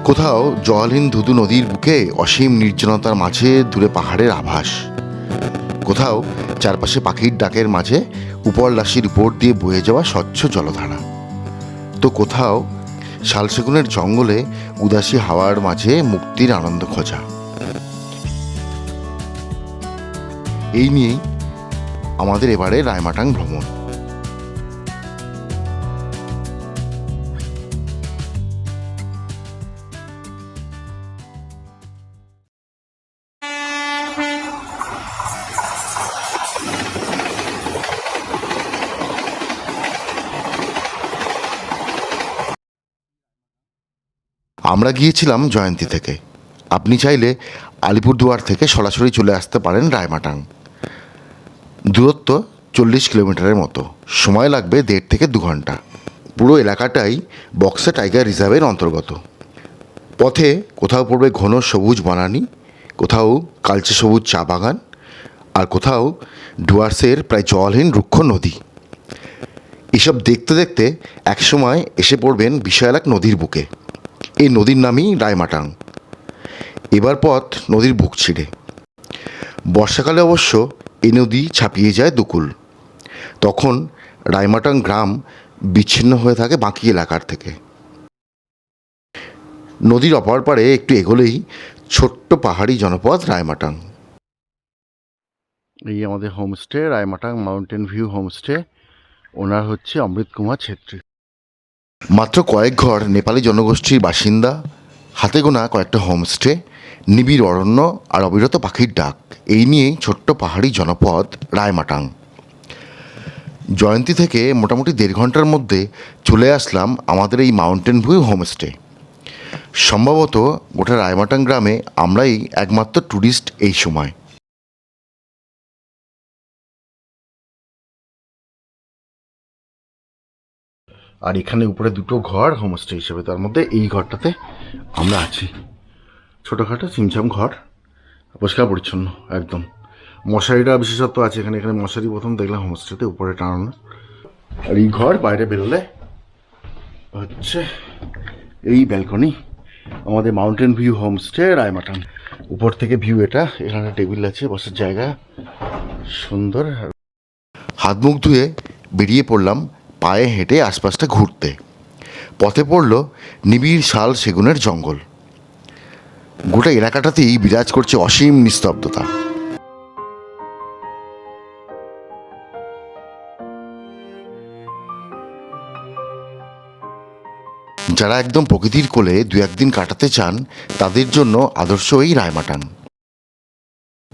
কোথাও জলহীন ধুধু নদীর বুকে অসীম নির্জনতার মাঝে দূরে পাহাড়ের আভাস, কোথাও চারপাশে পাখির ডাকের মাঝে উপরলাশির উপর দিয়ে বয়ে যাওয়া স্বচ্ছ জলধারা, তো কোথাও শালসেগুনের জঙ্গলে উদাসী হাওয়ার মাঝে মুক্তির আনন্দ খোঁজা। এই নিয়েই আমাদের এবারে রায়মাটাং ভ্রমণ। আমরা গিয়েছিলাম জয়ন্তী থেকে। আপনি চাইলে আলিপুরদুয়ার থেকে সরাসরি চলে আসতে পারেন রায়মাটাং। দূরত্ব 40 কিলোমিটারের মতো, সময় লাগবে 1.5 থেকে 2 ঘন্টা। পুরো এলাকাটাই বক্সা টাইগার রিজার্ভের অন্তর্গত। পথে কোথাও পড়বে ঘন সবুজ বনানী, কোথাও কালচে সবুজ চা বাগান, আর কোথাও ডুয়ার্সের প্রায় জলহীন রুক্ষ নদী। এসব দেখতে দেখতে একসময় এসে পড়বেন বিশাল এক নদীর বুকে। এই নদীর নামই রায়মাটাং। এবার পথ নদীর বুক ছিঁড়ে। বর্ষাকালে অবশ্য এই নদী ছাপিয়ে যায় দুকুল। তখন রায়মাটাং গ্রাম বিচ্ছিন্ন হয়ে থাকে বাকি এলাকার থেকে। নদীর অপর পারে একটু এগোলেই ছোট্ট পাহাড়ি জনপদ রায়মাটাং। এই আমাদের homestay, Raimatang mountain view homestay. Owner হচ্ছে অমৃত কুমার ছেত্রী। মাত্র কয়েক ঘর নেপালি জনগোষ্ঠীর বাসিন্দা, হাতে গোনা কয়েকটা হোমস্টে, নিবিড় অরণ্য আর অবিরত পাখির ডাক, এই নিয়েই ছোট্ট পাহাড়ি জনপদ রায়মাটাং। জয়ন্তী থেকে মোটামুটি 1.5 ঘন্টার মধ্যে চলে আসলাম আমাদের এই মাউন্টেন ভিউ হোমস্টে। সম্ভবত গোটা রায়মাটাং গ্রামে আমরাই একমাত্র ট্যুরিস্ট এই সময়। আর এখানে উপরে 2টো ঘর হোমস্টে হিসেবে, তার মধ্যে এই ঘরটাতে আমরা আছি। ছোটোখাটো চিমচাম ঘর, পরিষ্কার পরিচ্ছন্ন একদম। মশারিটা বিশেষত্ব আছে এখানে। এখানে মশারি প্রথম দেখলাম হোমস্টেতে উপরে টানানো। আর এই ঘর বাইরে বেরোলে হচ্ছে এই ব্যালকনি, আমাদের মাউন্টেন ভিউ হোমস্টে রায়মাটাং। উপর থেকে ভিউ এটা। এখানে টেবিল আছে, বসার জায়গা সুন্দর। হাত মুখ ধুয়ে বেরিয়ে পড়লাম পায়ে হেঁটে আশপাশটা ঘুরতে। পথে পড়ল নিবিড় শাল সেগুনের জঙ্গল। গোটা এলাকাটাতেই বিরাজ করছে অসীম নিস্তব্ধতা। যারা একদম প্রকৃতির কোলে 2-1 দিন কাটাতে চান, তাদের জন্য আদর্শ এই রায়মাটাং।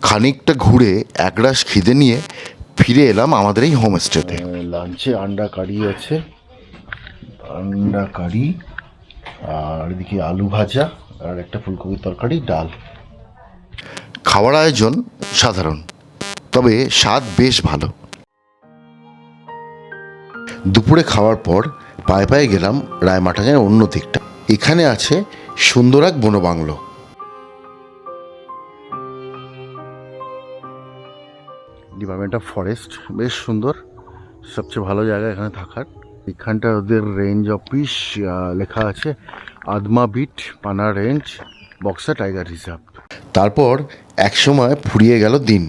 খানিকটা ঘুরে একরাশ খিদে নিয়ে ফিরে এলাম আমাদের এই হোমস্টেতে। লাঞ্চে আন্ডা কারি আছে, আন্ডা কারি, আর এদিকে আলু ভাজা, আর একটা ফুলকপির তরকারি, ডাল। খাওয়ার আয়োজন সাধারণ, তবে স্বাদ বেশ ভালো। দুপুরে খাওয়ার পর পায়ে পায়ে গেলাম রায়মাটাংয়ের অন্য দিকটা। এখানে আছে সুন্দর এক বনবাংলো। ডিপার্টমেন্ট অফ ফরেস্ট, বেশ সুন্দর। সবচেয়ে ভালো জায়গা এখানে থাকার। এখানটা ওদের রেঞ্জ অফিস, লেখা আছে আদমা বিট, পানা রেঞ্জ, বক্সা টাইগার রিজার্ভ। তারপর একসময় ফুরিয়ে গেল দিন।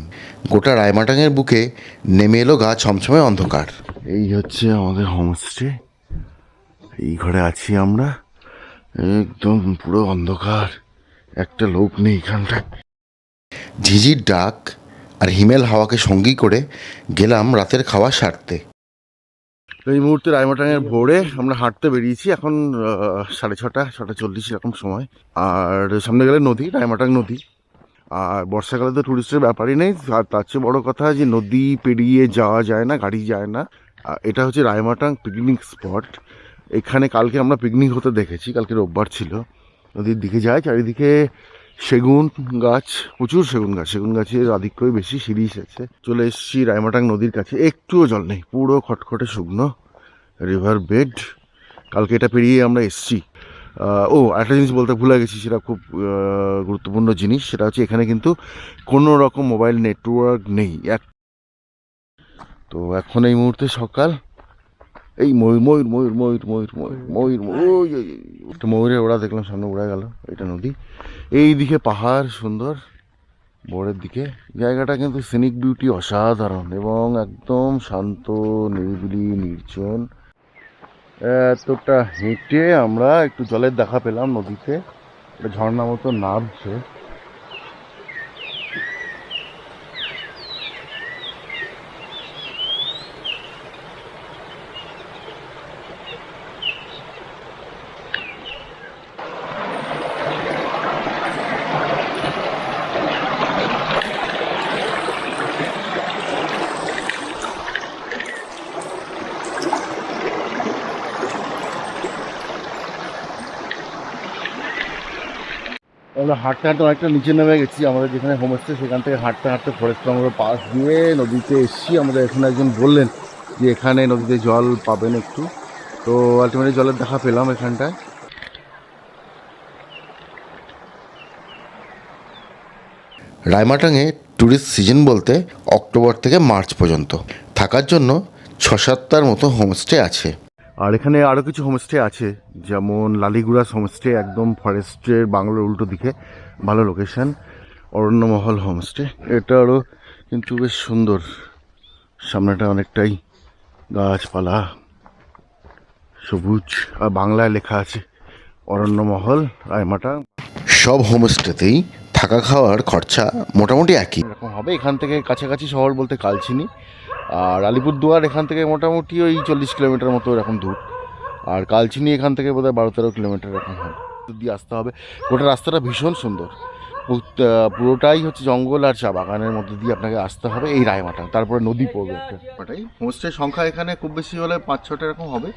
গোটা রায়মাটাংয়ের বুকে নেমে এলো গা ছমছমে অন্ধকার। এই হচ্ছে আমাদের হোমস্টে। এই ঘরে আছি আমরা। একদম পুরো অন্ধকার, একটা লোক নেই এখানটায়। ঝিঝির ডাক আর হিমেল হাওয়াকে সঙ্গী করে গেলাম রাতের খাওয়া সারতে। এই মুহূর্তে রায়মাটাংয়ের ভোরে আমরা হাঁটতে বেরিয়েছি। এখন 6:30, 6:40 এরকম সময়। আর সামনে গেলে নদী, রায়মাটাং নদী। আর বর্ষাকালে তো টুরিস্টের ব্যাপারই নেই। আর তার চেয়ে বড়ো কথা যে নদী পেরিয়ে যাওয়া যায় না, গাড়ি যায় না। এটা হচ্ছে রায়মাটাং পিকনিক স্পট। এখানে কালকে আমরা পিকনিক হতে দেখেছি, কালকে রোববার ছিল। নদীর দিকে যায়, চারিদিকে সেগুন গাছ, প্রচুর সেগুন গাছ। সেগুন গাছের আধিক্যই বেশি। সিঁড়ি এসেছে, চলে এসেছি রায়মাটাং নদীর কাছে। একটুও জল নেই, পুরো খটখটে শুকনো রিভার বেড। কালকে এটা পেরিয়ে আমরা এসছি। একটা জিনিস বলতে ভুলে গেছি, সেটা খুব গুরুত্বপূর্ণ জিনিস। সেটা হচ্ছে এখানে কিন্তু কোনো রকম মোবাইল নেটওয়ার্ক নেই। তো এখন এই মুহূর্তে সকাল এই ময়ূর ময়ূর ময়ূর ময়ূর ময়ূর ময়ূর ময়ূর ওই ওই, ওই। একটা ময়ূরে ওরা দেখলাম সামনে উড়ে গেল, এটা নদী। এই দিকে পাহাড় সুন্দর, ভোরের দিকে জায়গাটা কিন্তু সিনিক বিউটি অসাধারণ এবং একদম শান্ত, নিরিবিলি, নির্জন। এতটা হেঁটে আমরা একটু জলের দেখা পেলাম নদীতে, একটা ঝর্ণা মতো নামছে। আমরা হাঁটতে হাঁটতে অনেকটা নিচে নেমে গেছি, আমাদের যেখানে হোমস্টে সেখান থেকে হাঁটতে হাঁটতে ফরেস্ট বাংলোর পাশ দিয়ে নদীতে এসেছি। আমাদের এখানে একজন বললেন যে এখানে নদীতে জল পাবেন একটু, তো আলটিমেটলি জলের দেখা পেলাম এখানটায়। রায়মাটাংয়ে ট্যুরিস্ট সিজন বলতে অক্টোবর থেকে মার্চ পর্যন্ত। থাকার জন্য 6-7টার মতো হোমস্টে আছে। আর এখানে আরও কিছু হোমস্টে আছে, যেমন লালিগুড়াস হোমস্টে, একদম ফরেস্টের বাংলোর উল্টো দিকে, ভালো লোকেশন। অরণ্যমহল হোমস্টে, এটা আরও কিন্তু বেশ সুন্দর, সামনেটা অনেকটাই গাছপালা, সবুজ, আর বাংলায় লেখা আছে অরণ্যমহল রায়মাটাং। সব হোমস্টেতেই থাকা খাওয়ার খরচা মোটামুটি একই এরকম হবে। এখান থেকে কাছাকাছি শহর বলতে কালচিনি, আর আলিপুরদুয়ার এখান থেকে মোটামুটি ওই 40 কিলোমিটার মতো এরকম দূর, আর কালচিনি এখান থেকে বোধহয় 12-13 কিলোমিটার এরকম হবে, দিয়ে আসতে হবে। গোটা রাস্তাটা ভীষণ সুন্দর, পুরোটাই হচ্ছে জঙ্গল আর চা বাগানের মধ্যে দিয়ে আপনাকে আসতে হবে এই রায়মাটাং, তারপরে নদী পড়বে একটা। ওটাই হোমস্টের সংখ্যা এখানে খুব বেশি হলে 5-6টা এরকম হবে।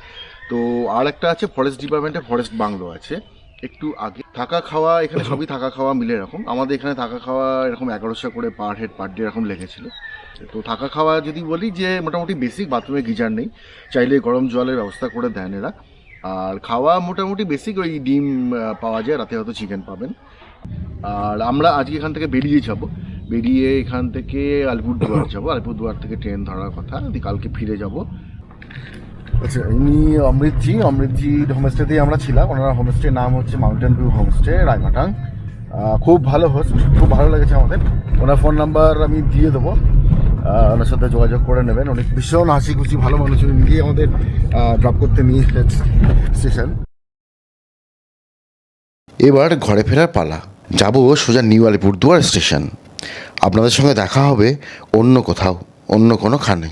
তো আর একটা আছে ফরেস্ট ডিপার্টমেন্টে ফরেস্ট বাংলো আছে একটু আগে। থাকা খাওয়া এখানে সবই থাকা খাওয়া মিলে এরকম, আমাদের এখানে থাকা খাওয়া এরকম 1100 করে পার হেড পার ডে এরকম লেগেছিল। তো থাকা খাওয়া যদি বলি যে মোটামুটি বেসিক, বাথরুমে গিজার নেই, চাইলে গরম জলের ব্যবস্থা করে দেন এরা। আর খাওয়া মোটামুটি বেসিক, ওই ডিম পাওয়া যায়, রাতে হয়তো চিকেন পাবেন। আর আমরা আজকে এখান থেকে বেরিয়ে যাব, বেরিয়ে এখান থেকে আলিপুরদুয়ার যাব, আলিপুরদুয়ার থেকে ট্রেন ধরার কথা, কালকে ফিরে যাব। আচ্ছা, ইনি অমৃতজি হোমস্টেতেই আমরা ছিলাম। ওনার হোমস্টের নাম হচ্ছে মাউন্টেন ভিউ হোমস্টে, রায়মাটাং। খুব ভালো হোস্ট, খুব ভালো লেগেছে আমাদের। ওনার ফোন নাম্বার আমি দিয়ে দেবো, ওনার সাথে যোগাযোগ করে নেবেন। অনেক ভীষণ হাসি খুশি ভালো মানুষ, উনি নিজেই আমাদের ড্রপ করতে নিয়ে স্টেশন। এবার ঘরে ফেরার পালা। যাব সোজা নিউ আলিপুরদুয়ার স্টেশন। আপনাদের সঙ্গে দেখা হবে অন্য কোথাও, অন্য কোনো খানে।